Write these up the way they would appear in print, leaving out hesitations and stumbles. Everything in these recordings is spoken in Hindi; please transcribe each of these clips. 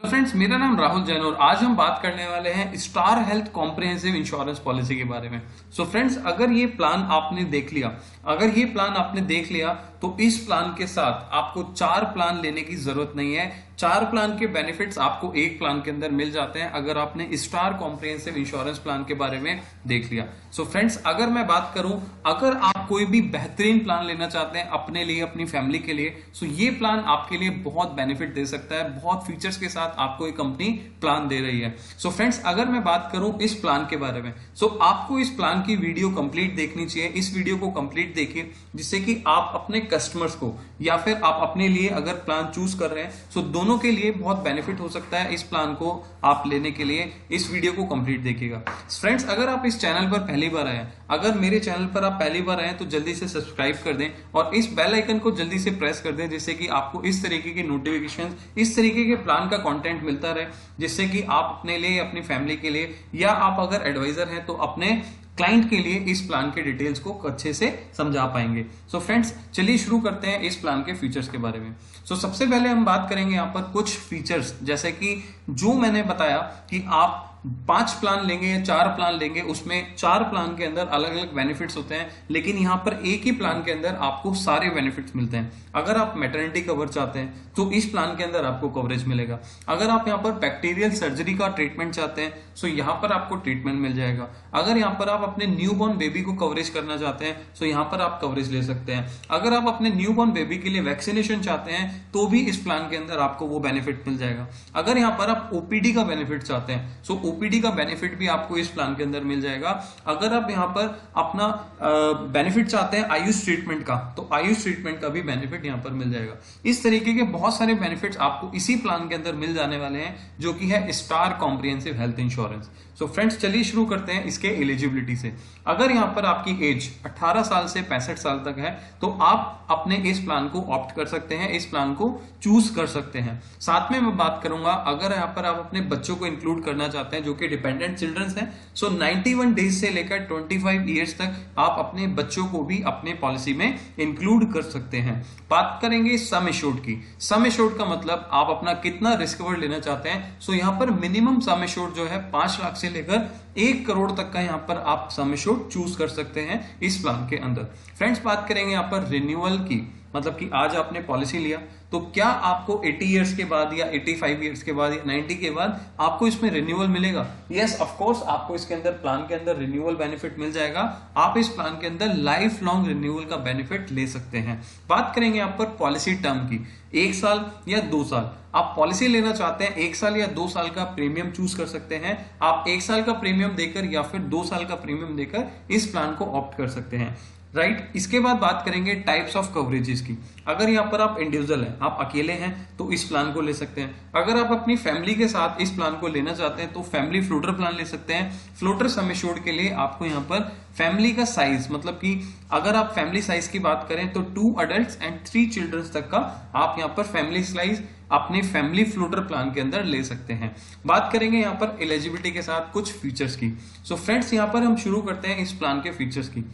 फ्रेंड्स, मेरा नाम राहुल जैन और आज हम बात करने वाले हैं star health comprehensive insurance policy के बारे में। सो फ्रेंड्स, अगर ये प्लान आपने देख लिया तो इस प्लान के साथ आपको 4 प्लान लेने की जरूरत नहीं है। 4 प्लान के बेनिफिट्स आपको एक प्लान के अंदर मिल जाते हैं अगर आपने स्टार कॉम्प्रिहेंसिव इंश्योरेंस प्लान के बारे में देख लिया। सो फ्रेंड्स, अगर मैं बात करूं, अगर आप कोई भी बेहतरीन प्लान लेना चाहते हैं अपने लिए, अपनी फैमिली के लिए, सो ये प्लान आपके लिए बहुत बेनिफिट दे सकता है। बहुत फीचर्स के साथ आपको एक कंपनी प्लान दे रही है। सो फ्रेंड्स, अगर मैं बात करूं इस प्लान के बारे में, सो आपको इस प्लान की वीडियो कंप्लीट देखनी चाहिए। इस वीडियो को कंप्लीट देखिए जिससे कि आप अपने कस्टमर्स को या फिर आप अपने लिए अगर प्लान चूज कर रहे हैं, सो दोनों के लिए बहुत बेनिफिट हो सकता है। इस प्लान को आप लेने के लिए इस वीडियो को कंप्लीट देखिएगा। फ्रेंड्स, अगर आप इस चैनल पर पहली बार आए, अगर मेरे चैनल पर आप पहली बार आए तो जल्दी से सब्सक्राइब कर दें और इस बेल आइकन को जल्दी से प्रेस कर दें जिससे कि आपको इस तरीके की नोटिफिकेशन, इस तरीके के प्लान का कंटेंट मिलता रहे, जिससे कि आप अपने लिए, अपनी फैमिली के लिए, या आप अगर एडवाइजर हैं तो अपने क्लाइंट के लिए इस प्लान के डिटेल्स को अच्छे से समझा पाएंगे। सो फ्रेंड्स, चलिए शुरू करते हैं इस प्लान के फीचर्स के बारे में। सो सबसे पहले हम बात करेंगे यहाँ पर कुछ फीचर्स, जैसे कि जो मैंने बताया कि आप 5 प्लान लेंगे या 4 प्लान लेंगे, उसमें 4 प्लान के अंदर अलग अलग बेनिफिट्स होते हैं, लेकिन यहां पर एक ही प्लान के अंदर आपको सारे बेनिफिट्स मिलते हैं। अगर आप मैटरनिटी कवर चाहते हैं तो इस प्लान के अंदर आपको कवरेज मिलेगा। अगर आप यहां पर बैक्टीरियल सर्जरी का ट्रीटमेंट चाहते हैं तो यहां पर आपको ट्रीटमेंट मिल जाएगा। अगर यहां पर आप अपने न्यूबॉर्न बेबी को कवरेज करना चाहते हैं तो यहां पर आप कवरेज ले सकते हैं। अगर आप अपने न्यूबॉर्न बेबी के लिए वैक्सीनेशन चाहते हैं तो भी इस प्लान के अंदर आपको वो बेनिफिट मिल जाएगा। अगर यहां पर आप ओपीडी का बेनिफिट चाहते हैं, सो ओपीडी का बेनिफिट भी आपको इस प्लान के अंदर मिल जाएगा। अगर आप यहां पर अपना बेनिफिट चाहते हैं आयुष ट्रीटमेंट का, तो आयुष ट्रीटमेंट का भी बेनिफिट यहां पर मिल जाएगा। इस तरीके के बहुत सारे बेनिफिट्स आपको इसी प्लान के अंदर मिल जाने वाले हैं, जो कि है star comprehensive health insurance. So friends, चलिए शुरू करते हैं इसके एलिजिबिलिटी से। अगर यहां पर आपकी एज 18 साल से 65 साल तक है तो आप अपने इस प्लान को ऑप्ट कर सकते हैं, इस प्लान को चूज कर सकते हैं। साथ में मैं बात करूंगा, अगर यहां पर आप अपने बच्चों को इंक्लूड करना चाहते हैं जो कि डिपेंडेंट चिल्ड्रंस हैं, सो 91 डेज से लेकर 25 ईयर्स तक आप अपने बच्चों को भी अपने पॉलिसी में इंक्लूड कर सकते हैं। बात करेंगे सम एश्योर्ड की। सम एश्योर्ड का मतलब आप अपना कितना रिस्क कवर लेना चाहते हैं। सो यहां पर मिनिमम सम एश्योर्ड जो है 5 लाख से लेकर 1 करोड़ तक का यहां पर आप सम एश्योर्ड चूज कर सकते हैं इस प्लान के अंदर। फ्रेंड्स, बात करेंगे यहां पर रिन्यूअल की, मतलब कि आज आपने पॉलिसी लिया तो क्या आपको 80 इयर्स के बाद या 85 इयर्स के बाद या 90 के बाद आपको इसमें रिन्यूअल मिलेगा? यस, ऑफ कोर्स, आपको इसके अंदर प्लान के अंदर रिन्यूअल बेनिफिट मिल जाएगा। आप इस प्लान के अंदर लाइफ लॉन्ग रिन्यूअल का बेनिफिट ले सकते हैं। बात करेंगे यहाँ पर पॉलिसी टर्म की, 1 साल या 2 साल। आप पॉलिसी लेना चाहते हैं 1 साल या 2 साल का प्रीमियम चूज कर सकते हैं। आप 1 साल का प्रीमियम देकर या फिर 2 साल का प्रीमियम देकर इस प्लान को ऑप्ट कर सकते हैं, राइट। इसके बाद बात करेंगे टाइप्स ऑफ कवरेजेस की। अगर यहाँ पर आप इंडिविजुअल हैं, आप अकेले हैं, तो इस प्लान को ले सकते हैं। अगर आप अपनी फैमिली के साथ इस प्लान को लेना चाहते हैं तो फैमिली फ्लोटर प्लान ले सकते हैं। फ्लोटर सम एश्योर्ड के लिए आपको यहाँ पर फैमिली का साइज, मतलब कि अगर आप फैमिली साइज की बात करें तो 2 अडल्ट एंड 3 चिल्ड्रंस तक का आप यहाँ पर फैमिली साइज अपने फैमिली फ्लोटर प्लान के अंदर ले सकते हैं। बात करेंगे यहाँ पर एलिजिबिलिटी के साथ कुछ फीचर्स की। सो फ्रेंड्स, यहाँ पर हम शुरू करते हैं इस प्लान के फीचर्स की।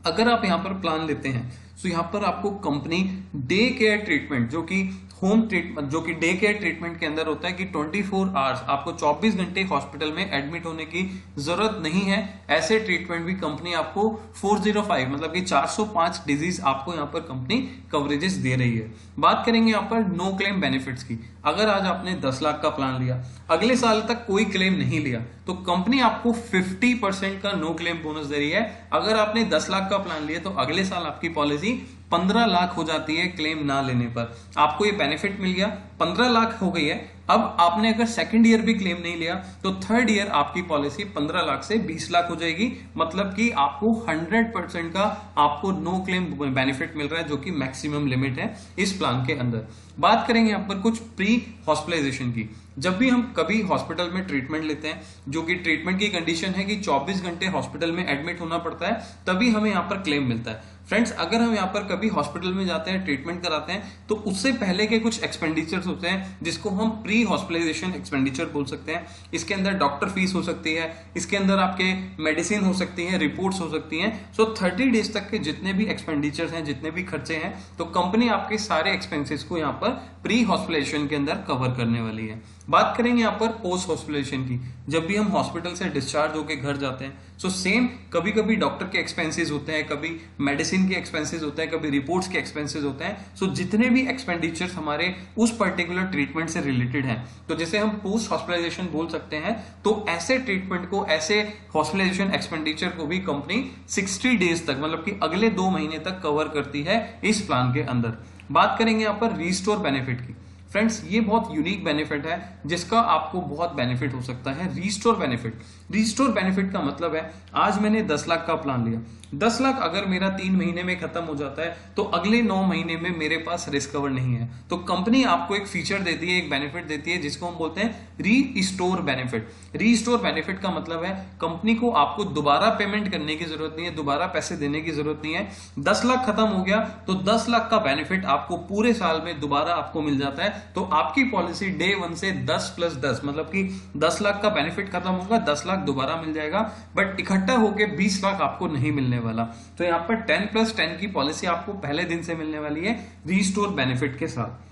अगर आप यहां पर प्लान लेते हैं तो यहां पर आपको कंपनी डे केयर ट्रीटमेंट, जो कि होम ट्रीटमेंट, जो कि डे केयर ट्रीटमेंट के अंदर होता है कि 24 आवर्स आपको 24 घंटे हॉस्पिटल में एडमिट होने की जरूरत नहीं है। ऐसे ट्रीटमेंट भी कंपनी आपको 405, मतलब कि 405 डिजीज आपको यहाँ पर कंपनी कवरेजेस दे रही है। बात करेंगे यहाँ पर नो क्लेम बेनिफिट्स की। अगर आज आपने 10 लाख का प्लान लिया, अगले साल तक कोई क्लेम नहीं लिया, तो कंपनी आपको 50% का नो क्लेम बोनस दे रही है। अगर आपने 10 लाख का प्लान लिया तो अगले साल आपकी पॉलिसी 15 लाख हो जाती है क्लेम ना लेने पर। आपको ये बेनिफिट मिल गया, 15 लाख हो गई है। अब आपने अगर सेकंड ईयर भी क्लेम नहीं लिया तो थर्ड ईयर आपकी पॉलिसी 15 लाख से 20 लाख हो जाएगी, मतलब कि आपको 100% का आपको नो क्लेम बेनिफिट मिल रहा है, जो कि मैक्सिमम लिमिट है इस प्लान के अंदर। बात करेंगे यहाँ पर कुछ प्री हॉस्पिटलाइजेशन की। जब भी हम कभी हॉस्पिटल में ट्रीटमेंट लेते हैं, जो कि ट्रीटमेंट की कंडीशन है कि 24 घंटे हॉस्पिटल में एडमिट होना पड़ता है, तभी हमें यहाँ पर क्लेम मिलता है। फ्रेंड्स, अगर हम यहाँ पर कभी हॉस्पिटल में जाते हैं, ट्रीटमेंट कराते हैं, तो उससे पहले के कुछ एक्सपेंडिचर्स होते हैं जिसको हम प्री हॉस्पिटलाइजेशन एक्सपेंडिचर बोल सकते हैं। इसके अंदर डॉक्टर फीस हो सकती है, इसके अंदर आपके मेडिसिन हो सकती है, रिपोर्ट्स हो सकती हैं। सो 30 डेज तक के जितने भी एक्सपेंडिचर्स हैं, जितने भी खर्चे हैं, तो कंपनी आपके सारे एक्सपेंसेस को यहाँ पर प्री हॉस्पिटलाइजेशन के अंदर कवर करने वाली है। बात करेंगे यहाँ पर पोस्ट हॉस्पिटलाइजेशन की। जब भी हम हॉस्पिटल से डिस्चार्ज होकर घर जाते हैं, सो सेम कभी कभी डॉक्टर के एक्सपेंसेस होते हैं, कभी मेडिसिन के एक्सपेंसेस होते हैं, कभी रिपोर्ट्स के एक्सपेंसेस होते हैं। सो जितने भी एक्सपेंडिचर्स हमारे उस पर्टिकुलर ट्रीटमेंट से रिलेटेड हैं, तो जैसे हम पोस्ट हॉस्पिटलाइजेशन बोल सकते हैं, तो ऐसे ट्रीटमेंट को, ऐसे हॉस्पिटलाइजेशन एक्सपेंडिचर को भी कंपनी 60 डेज तक, मतलब कि अगले 2 महीने तक कवर करती है इस प्लान के अंदर। बात करेंगे यहाँ पर रीस्टोर बेनिफिट की। फ्रेंड्स, ये बहुत यूनिक बेनिफिट है जिसका आपको बहुत बेनिफिट हो सकता है। रीस्टोर बेनिफिट, रीस्टोर बेनिफिट का मतलब है, आज मैंने 10 लाख का प्लान लिया, 10 लाख अगर मेरा 3 महीने में खत्म हो जाता है, तो अगले 9 महीने में मेरे पास रिस्क कवर नहीं है। तो कंपनी आपको एक फीचर देती है, एक बेनिफिट देती है, जिसको हम बोलते हैं रीस्टोर बेनिफिट। रीस्टोर बेनिफिट का मतलब है कंपनी को आपको दोबारा पेमेंट करने की जरूरत नहीं है, दोबारा पैसे देने की जरूरत नहीं है। 10 लाख खत्म हो गया तो 10 लाख का बेनिफिट आपको पूरे साल में दोबारा आपको मिल जाता है। तो आपकी पॉलिसी डे 1 से 10 + 10, मतलब कि 10 लाख का बेनिफिट खत्म होगा, 10 लाख दोबारा मिल जाएगा, बट इकट्ठा होकर 20 लाख आपको नहीं मिलने वाला। तो यहां पर 10 + 10 की पॉलिसी आपको पहले दिन से मिलने वाली है रीस्टोर बेनिफिट के साथ।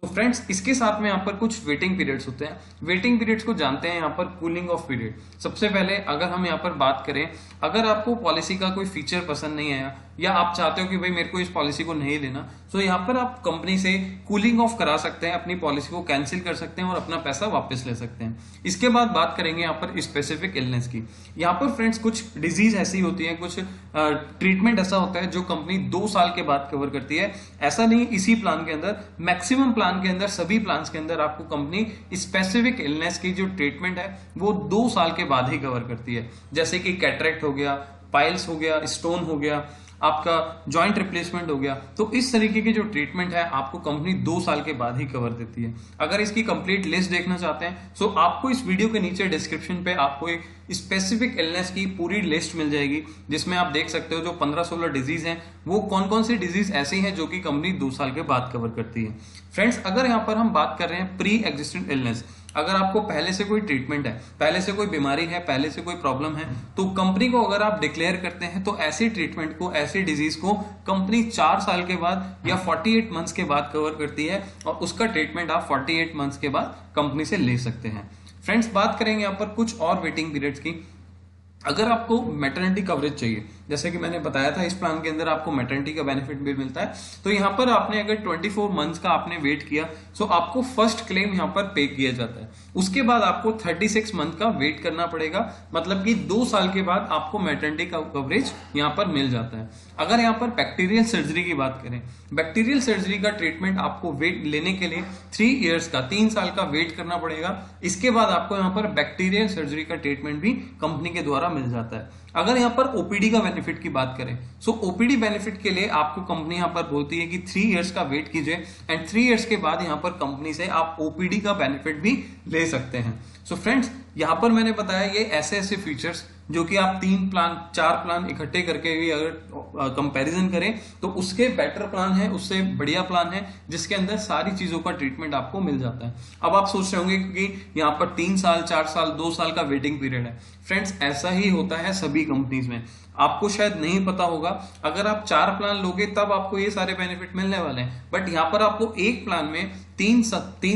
तो फ्रेंड्स, इसके साथ में यहाँ पर कुछ वेटिंग पीरियड्स होते हैं। वेटिंग पीरियड्स को जानते हैं यहाँ पर कूलिंग ऑफ पीरियड। सबसे पहले अगर हम यहाँ पर बात करें, अगर आपको पॉलिसी का कोई फीचर पसंद नहीं आया, या आप चाहते हो कि भाई मेरे को इस पॉलिसी को नहीं लेना, तो यहाँ पर आप कंपनी से कूलिंग ऑफ करा सकते हैं, अपनी पॉलिसी को कैंसिल कर सकते हैं और अपना पैसा वापस ले सकते हैं। इसके बाद बात करेंगे यहाँ पर स्पेसिफिक इलनेस की। यहाँ पर फ्रेंड्स, कुछ डिजीज ऐसी होती है, कुछ ट्रीटमेंट ऐसा होता है जो कंपनी 2 साल के बाद कवर करती है। ऐसा नहीं इसी प्लान के अंदर, मैक्सिमम प्लान के अंदर, सभी प्लान के अंदर आपको कंपनी स्पेसिफिक इलनेस की जो ट्रीटमेंट है वो 2 साल के बाद ही कवर करती है। जैसे कि कैटरेक्ट हो गया, पाइल्स हो गया, स्टोन हो गया, आपका जॉइंट रिप्लेसमेंट हो गया। तो इस तरीके की जो ट्रीटमेंट है आपको कंपनी 2 साल के बाद ही कवर देती है। अगर इसकी कंप्लीट लिस्ट देखना चाहते हैं, तो आपको इस वीडियो के नीचे डिस्क्रिप्शन पे आपको एक स्पेसिफिक इलनेस की पूरी लिस्ट मिल जाएगी, जिसमें आप देख सकते हो जो 15-16 डिजीज हैं, वो कौन कौन सी डिजीज ऐसी हैं जो कि कंपनी 2 साल के बाद कवर करती है। फ्रेंड्स, अगर यहाँ पर हम बात कर रहे हैं प्री एग्जिस्टेंट इलनेस, अगर आपको पहले से कोई ट्रीटमेंट है, पहले से कोई बीमारी है, पहले से कोई प्रॉब्लम है, तो कंपनी को अगर आप डिक्लेयर करते हैं, तो ऐसी ट्रीटमेंट को, ऐसी डिजीज को कंपनी 4 साल के बाद या 48 मंथ्स के बाद कवर करती है, और उसका ट्रीटमेंट आप 48 मंथ्स के बाद कंपनी से ले सकते हैं। फ्रेंड्स, बात करेंगे यहाँ पर कुछ और वेटिंग पीरियड्स की। अगर आपको मैटरनिटी कवरेज चाहिए, जैसे कि मैंने बताया था, इस प्लान के अंदर आपको मैटरनिटी का बेनिफिट भी मिलता है। तो यहाँ पर आपने अगर 24 मंथ्स का आपने वेट किया, तो आपको फर्स्ट क्लेम यहाँ पर पे किया जाता है। उसके बाद आपको 36 मंथ का वेट करना पड़ेगा, मतलब कि 2 साल के बाद आपको मैटरनिटी का कवरेज यहाँ पर मिल जाता है। अगर यहाँ पर बैक्टीरियल सर्जरी की बात करें, बैक्टीरियल सर्जरी का ट्रीटमेंट आपको वेट लेने के लिए 3 इयर्स का, 3 साल का वेट करना पड़ेगा। इसके बाद आपको यहाँ पर बैक्टीरियल सर्जरी का ट्रीटमेंट भी कंपनी के द्वारा मिल जाता है। अगर यहाँ पर ओपीडी का बेनिफिट की बात करें, सो ओपीडी बेनिफिट के लिए आपको कंपनी यहाँ पर बोलती है कि 3 इयर्स का वेट कीजिए, एंड 3 इयर्स के बाद यहाँ पर कंपनी से आप ओपीडी का बेनिफिट भी ले सकते हैं। सो फ्रेंड्स, यहाँ पर मैंने बताया ये ऐसे फीचर्स जो कि आप 3 प्लान 4 प्लान इकट्ठे करके भी अगर कंपैरिजन करें, तो उसके बेटर प्लान है, उससे बढ़िया प्लान है, जिसके अंदर सारी चीजों का ट्रीटमेंट आपको मिल जाता है। अब आप सोच रहे होंगे कि यहाँ पर 3 साल, 4 साल, 2 साल का वेटिंग पीरियड है। फ्रेंड्स, ऐसा ही होता है सभी कंपनीज में। आपको शायद नहीं पता होगा, अगर आप 4 प्लान लोगे तब आपको ये सारे बेनिफिट मिलने वाले हैं, बट यहाँ पर आपको एक प्लान में 3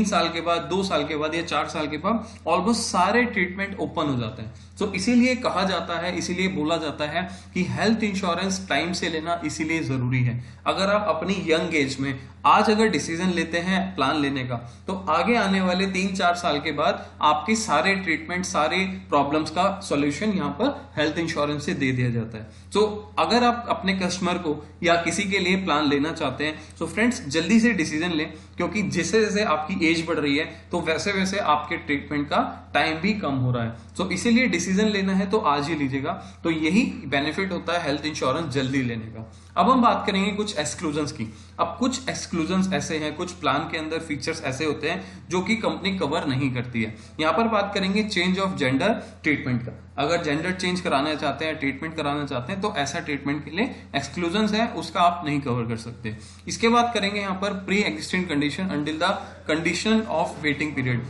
साल के बाद, 2 साल के बाद या 4 साल के बाद ऑलमोस्ट सारे ट्रीटमेंट ओपन हो जाते हैं। तो इसीलिए कहा जाता है, इसीलिए बोला जाता है कि हेल्थ इंश्योरेंस टाइम से लेना इसीलिए जरूरी है। अगर आप अपनी यंग एज में आज अगर डिसीजन लेते हैं प्लान लेने का, तो आगे आने वाले 3-4 साल के बाद आपके सारे ट्रीटमेंट, सारे प्रॉब्लम्स का सॉल्यूशन यहाँ पर हेल्थ इंश्योरेंस से दे दिया जाता है। तो अगर आप अपने कस्टमर को या किसी के लिए प्लान लेना चाहते हैं, तो फ्रेंड्स जल्दी से डिसीजन लें, क्योंकि जैसे जैसे आपकी एज बढ़ रही है, तो वैसे वैसे आपके ट्रीटमेंट का टाइम भी कम हो रहा है। तो इसीलिए डिसीजन लेना है तो आज ही लीजिएगा। तो यही बेनिफिट होता है हेल्थ इंश्योरेंस जल्दी लेने का। अब हम बात करेंगे कुछ एक्सक्लूजन्स की। अब कुछ एक्सक्लूजन्स ऐसे हैं, कुछ प्लान के अंदर फीचर्स ऐसे होते हैं जो कि कंपनी कवर नहीं करती है। यहां पर बात करेंगे चेंज ऑफ जेंडर ट्रीटमेंट का। अगर जेंडर चेंज कराना चाहते हैं, ट्रीटमेंट कराना चाहते हैं, तो ऐसा ट्रीटमेंट के लिए एक्सक्लूजन्स है, उसका आप नहीं कवर कर सकते। इसके बाद करेंगे यहाँ पर pre existing condition until the condition of waiting period.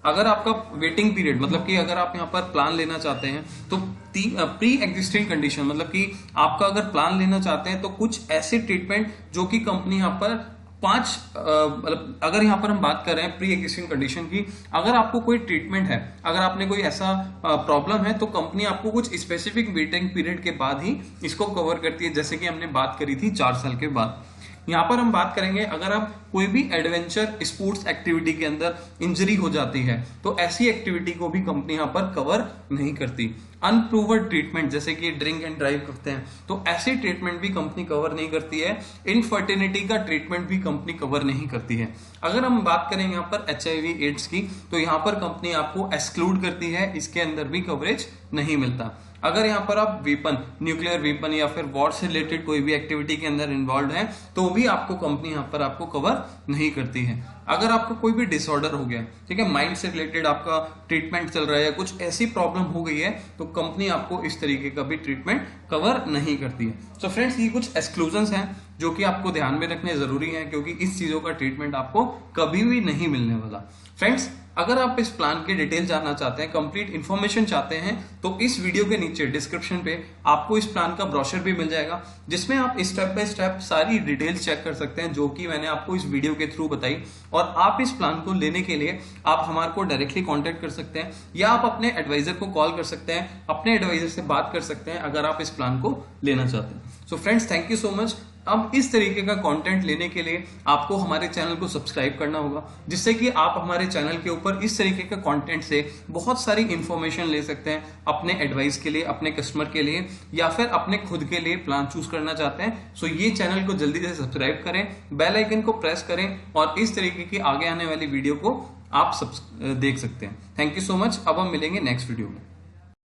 अगर आपका वेटिंग पीरियड मतलब कि अगर आप यहाँ पर प्लान लेना चाहते हैं तो प्री एग्जिस्टिंग कंडीशन मतलब कि आपका अगर प्लान लेना चाहते हैं तो कुछ ऐसे ट्रीटमेंट जो कि कंपनी यहाँ पर मतलब अगर यहाँ पर हम बात कर रहे हैं प्री एग्जिस्टिंग कंडीशन की, अगर आपको कोई ट्रीटमेंट है, अगर आपने कोई ऐसा प्रॉब्लम है तो कंपनी आपको कुछ स्पेसिफिक वेटिंग पीरियड के बाद ही इसको कवर करती है, जैसे कि हमने बात करी थी 4 साल के बाद। यहां पर हम बात करेंगे अगर आप कोई भी एडवेंचर स्पोर्ट्स एक्टिविटी के अंदर इंजरी हो जाती है तो ऐसी एक्टिविटी को भी कंपनी यहां पर कवर नहीं करती। अनप्रूव्ड ट्रीटमेंट जैसे कि ड्रिंक एंड ड्राइव करते हैं तो ऐसी ट्रीटमेंट भी कंपनी कवर नहीं करती है। इनफर्टिलिटी का ट्रीटमेंट भी कंपनी कवर नहीं करती है। अगर हम बात करें यहाँ पर HIV एड्स की तो यहाँ पर कंपनी आपको एक्सक्लूड करती है, इसके अंदर भी कवरेज नहीं मिलता। अगर यहाँ पर आप वेपन, न्यूक्लियर वेपन या फिर वॉर से रिलेटेड कोई भी एक्टिविटी के अंदर इन्वॉल्व है तो भी आपको कंपनी यहाँ पर आपको कवर नहीं करती है। अगर आपका कोई भी डिसऑर्डर हो गया, ठीक है, माइंड से रिलेटेड आपका ट्रीटमेंट चल रहा है, कुछ ऐसी प्रॉब्लम हो गई है तो कंपनी आपको इस तरीके का भी ट्रीटमेंट कवर नहीं करती है। सो फ्रेंड्स, ये कुछ एक्सक्लूजन्स हैं जो कि आपको ध्यान में रखने जरूरी है क्योंकि इस चीजों का ट्रीटमेंट आपको कभी भी नहीं मिलने वाला। फ्रेंड्स, अगर आप इस प्लान की डिटेल जानना चाहते हैं, कंप्लीट इंफॉर्मेशन चाहते हैं तो इस वीडियो के नीचे डिस्क्रिप्शन पे आपको इस प्लान का ब्रोशर भी मिल जाएगा जिसमें आप स्टेप बाय स्टेप सारी डिटेल्स चेक कर सकते हैं जो कि मैंने आपको इस वीडियो के थ्रू बताई। और आप इस प्लान को लेने के लिए आप हमारे को डायरेक्टली कांटेक्ट कर सकते हैं या आप अपने एडवाइजर को कॉल कर सकते हैं, अपने एडवाइजर से बात कर सकते हैं अगर आप इस प्लान को लेना चाहते हैं। So friends, thank you so much. अब इस तरीके का कंटेंट लेने के लिए आपको हमारे चैनल को सब्सक्राइब करना होगा जिससे कि आप हमारे चैनल के ऊपर इस तरीके का कंटेंट से बहुत सारी इंफॉर्मेशन ले सकते हैं अपने एडवाइस के लिए, अपने कस्टमर के लिए या फिर अपने खुद के लिए प्लान चूज करना चाहते हैं। सो ये चैनल को जल्दी से सब्सक्राइब करें, बेल आइकन को प्रेस करें और इस तरीके की आगे आने वाली वीडियो को आप देख सकते हैं। Thank you so much. अब हम मिलेंगे नेक्स्ट वीडियो में।